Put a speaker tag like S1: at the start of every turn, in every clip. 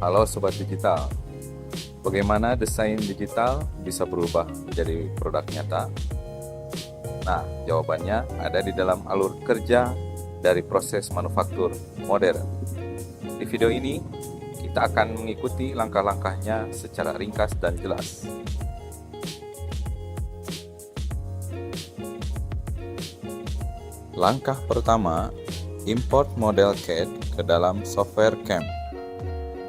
S1: Halo Sobat Digital, bagaimana desain digital bisa berubah menjadi produk nyata? Nah, jawabannya ada di dalam alur kerja dari proses manufaktur modern. Di video ini, kita akan mengikuti langkah-langkahnya secara ringkas dan jelas. Langkah pertama, import model CAD ke dalam software CAM.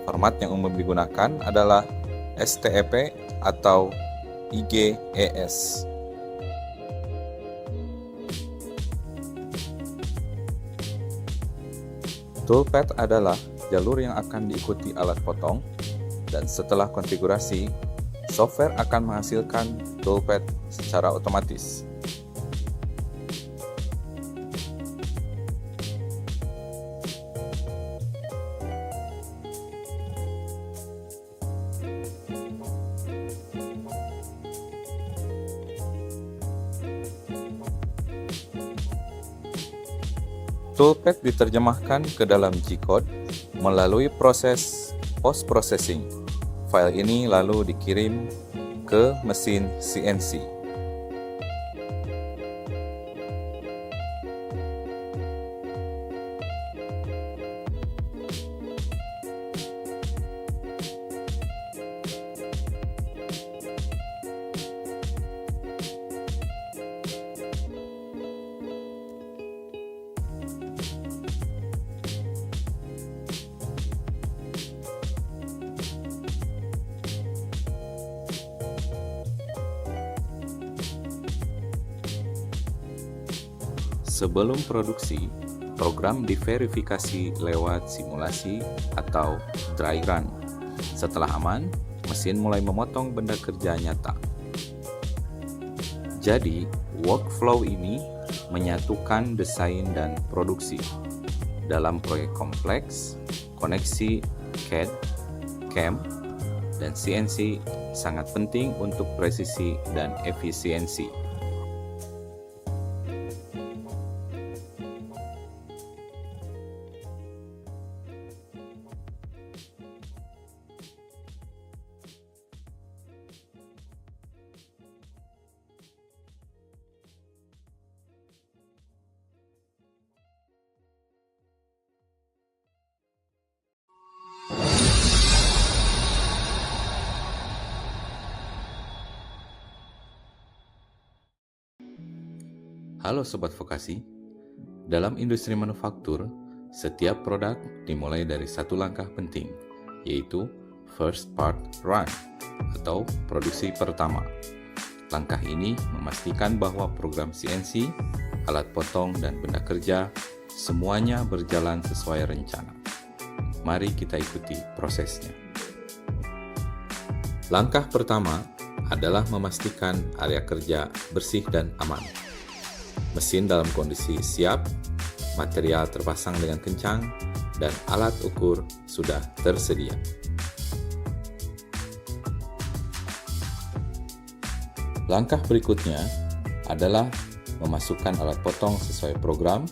S1: Format yang umum digunakan adalah STEP atau IGES. Toolpath adalah jalur yang akan diikuti alat potong, dan setelah konfigurasi, software akan menghasilkan toolpath secara otomatis. Toolpath diterjemahkan ke dalam G-code melalui proses post-processing. File ini lalu dikirim ke mesin CNC. Sebelum produksi, program diverifikasi lewat simulasi atau dry run. Setelah aman, mesin mulai memotong benda kerja nyata. Jadi, workflow ini menyatukan desain dan produksi. Dalam proyek kompleks, koneksi CAD, CAM, dan CNC sangat penting untuk presisi dan efisiensi. Halo Sobat Vokasi, dalam industri manufaktur, setiap produk dimulai dari satu langkah penting, yaitu first part run atau produksi pertama. Langkah ini memastikan bahwa program CNC, alat potong, dan benda kerja semuanya berjalan sesuai rencana. Mari kita ikuti prosesnya. Langkah pertama adalah memastikan area kerja bersih dan aman. Mesin dalam kondisi siap, material terpasang dengan kencang, dan alat ukur sudah tersedia. Langkah berikutnya adalah memasukkan alat potong sesuai program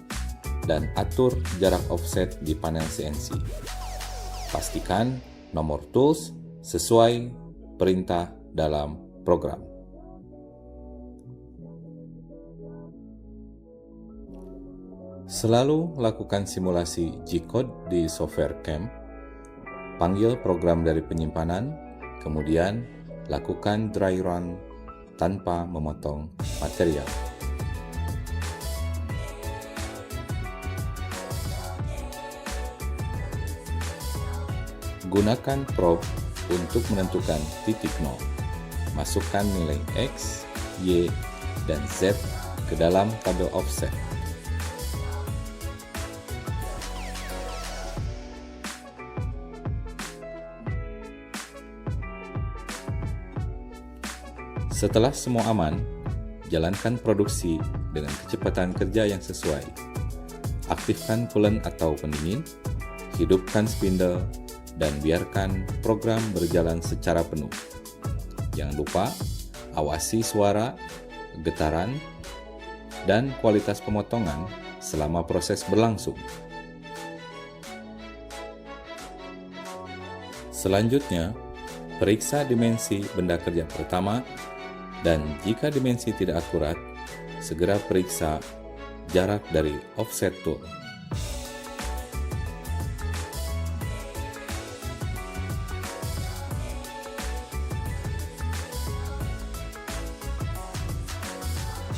S1: dan atur jarak offset di panel CNC. Pastikan nomor tools sesuai perintah dalam program. Selalu lakukan simulasi G-code di software CAM, panggil program dari penyimpanan, kemudian lakukan dry run tanpa memotong material. Gunakan probe untuk menentukan titik nol. Masukkan nilai X, Y, dan Z ke dalam tabel offset. Setelah semua aman, jalankan produksi dengan kecepatan kerja yang sesuai. Aktifkan coolant atau pendingin, hidupkan spindle, dan biarkan program berjalan secara penuh. Jangan lupa, awasi suara, getaran, dan kualitas pemotongan selama proses berlangsung. Selanjutnya, periksa dimensi benda kerja pertama, dan jika dimensi tidak akurat, segera periksa jarak dari offset tool.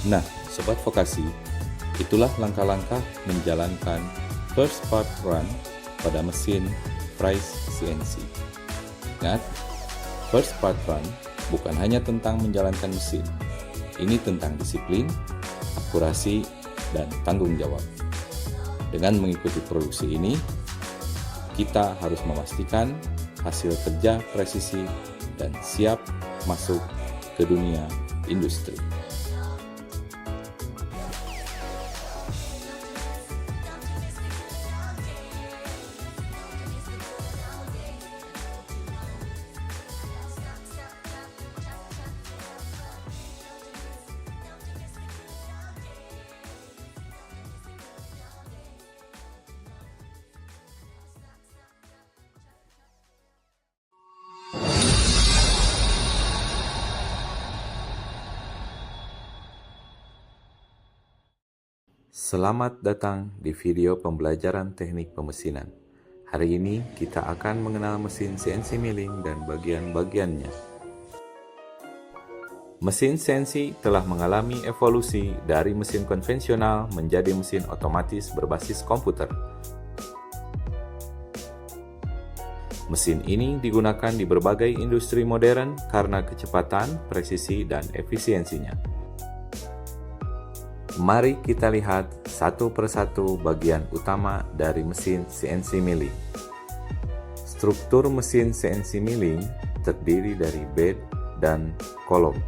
S1: Nah, Sobat Vokasi, itulah langkah-langkah menjalankan first part run pada mesin Fries CNC. Ingat, first part run bukan hanya tentang menjalankan mesin. Ini tentang disiplin, akurasi, dan tanggung jawab. Dengan mengikuti produksi ini, kita harus memastikan hasil kerja presisi dan siap masuk ke dunia industri. Selamat datang di video pembelajaran teknik pemesinan. Hari ini kita akan mengenal mesin CNC milling dan bagian-bagiannya. Mesin CNC telah mengalami evolusi dari mesin konvensional menjadi mesin otomatis berbasis komputer. Mesin ini digunakan di berbagai industri modern karena kecepatan, presisi, dan efisiensinya. Mari kita lihat satu persatu bagian utama dari mesin CNC milling. Struktur mesin CNC milling terdiri dari bed dan kolom.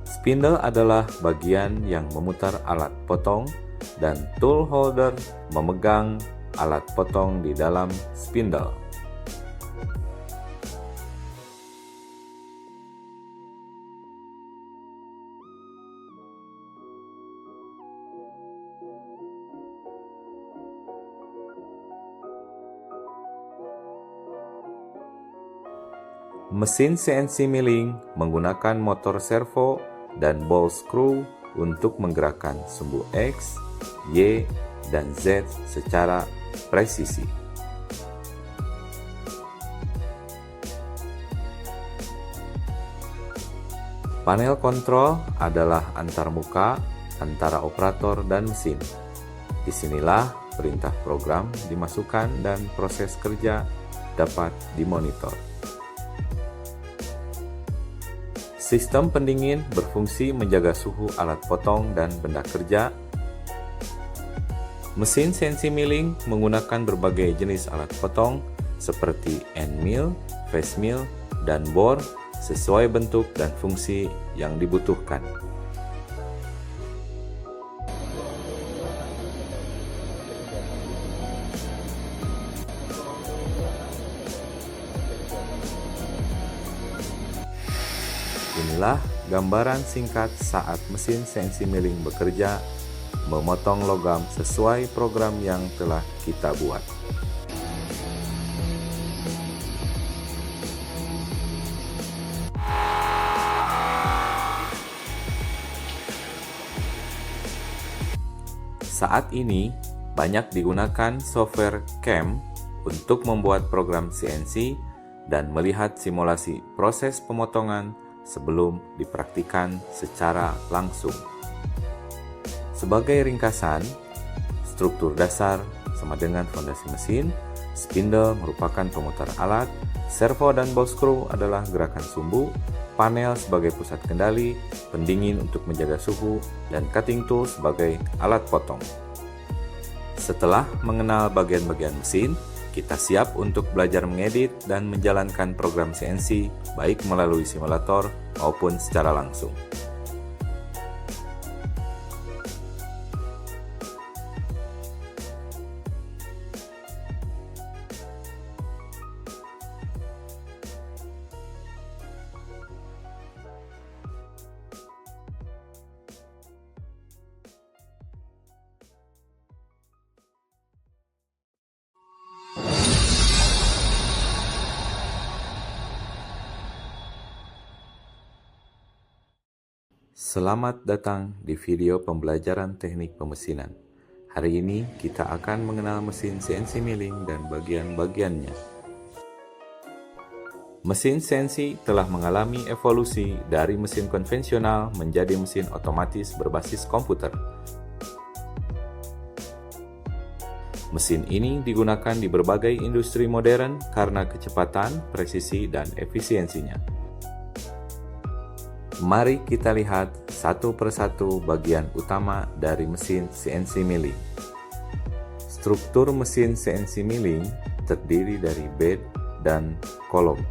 S1: Spindle adalah bagian yang memutar alat potong dan tool holder memegang alat potong di dalam spindle. Mesin CNC milling menggunakan motor servo dan ball screw untuk menggerakkan sumbu X, Y, dan Z secara presisi. Panel kontrol adalah antarmuka antara operator dan mesin. Disinilah perintah program dimasukkan dan proses kerja dapat dimonitor. Sistem pendingin berfungsi menjaga suhu alat potong dan benda kerja. Mesin CNC milling menggunakan berbagai jenis alat potong seperti end mill, face mill, dan bore sesuai bentuk dan fungsi yang dibutuhkan. Inilah gambaran singkat saat mesin CNC milling bekerja memotong logam sesuai program yang telah kita buat. Saat ini banyak digunakan software CAM untuk membuat program CNC dan melihat simulasi proses pemotongan sebelum dipraktikkan secara langsung. Sebagai ringkasan, struktur dasar sama dengan fondasi mesin, spindle merupakan pemutar alat, servo dan ball screw adalah gerakan sumbu, panel sebagai pusat kendali, pendingin untuk menjaga suhu, dan cutting tool sebagai alat potong. Setelah mengenal bagian-bagian mesin, kita siap untuk belajar mengedit dan menjalankan program CNC baik melalui simulator maupun secara langsung. Selamat datang di video pembelajaran teknik pemesinan. Hari ini kita akan mengenal mesin CNC milling dan bagian-bagiannya. Mesin CNC telah mengalami evolusi dari mesin konvensional menjadi mesin otomatis berbasis komputer. Mesin ini digunakan di berbagai industri modern karena kecepatan, presisi, dan efisiensinya. Mari kita lihat satu persatu bagian utama dari mesin CNC milling. Struktur mesin CNC milling terdiri dari bed dan kolom.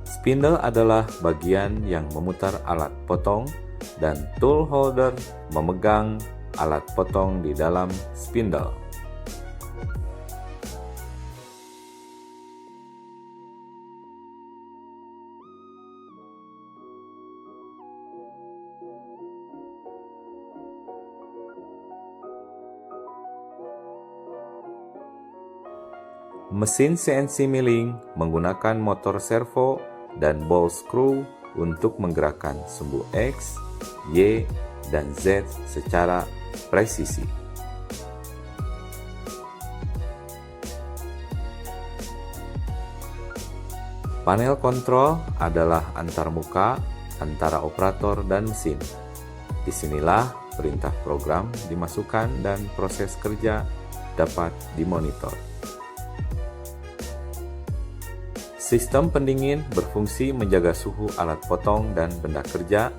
S1: Spindle adalah bagian yang memutar alat potong dan tool holder memegang alat potong di dalam spindle. Mesin CNC milling menggunakan motor servo dan ball screw untuk menggerakkan sumbu X, Y, dan Z secara presisi. Panel kontrol adalah antarmuka antara operator dan mesin. Disinilah perintah program dimasukkan dan proses kerja dapat dimonitor. Sistem pendingin berfungsi menjaga suhu alat potong dan benda kerja.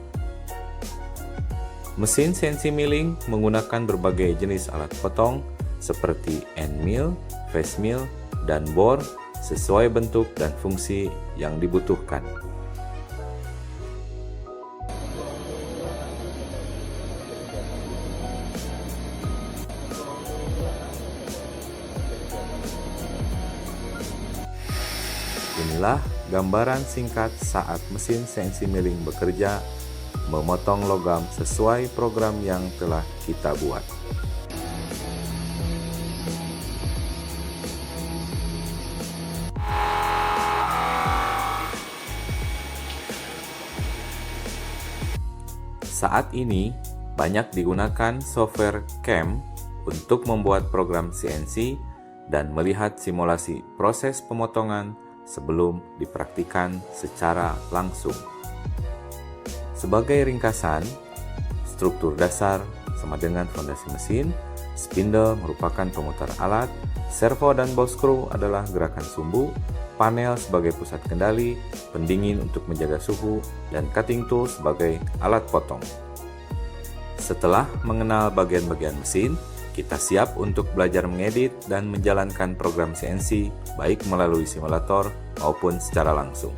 S1: Mesin CNC milling menggunakan berbagai jenis alat potong seperti end mill, face mill, dan bore sesuai bentuk dan fungsi yang dibutuhkan. Inilah gambaran singkat saat mesin CNC milling bekerja memotong logam sesuai program yang telah kita buat. Saat ini banyak digunakan software CAM untuk membuat program CNC dan melihat simulasi proses pemotongan sebelum dipraktikkan secara langsung. Sebagai ringkasan, struktur dasar sama dengan fondasi mesin, spindle merupakan pemutar alat, servo dan ball screw adalah gerakan sumbu, panel sebagai pusat kendali, pendingin untuk menjaga suhu, dan cutting tool sebagai alat potong. Setelah mengenal bagian-bagian mesin, kita siap untuk belajar mengedit dan menjalankan program CNC baik melalui simulator maupun secara langsung.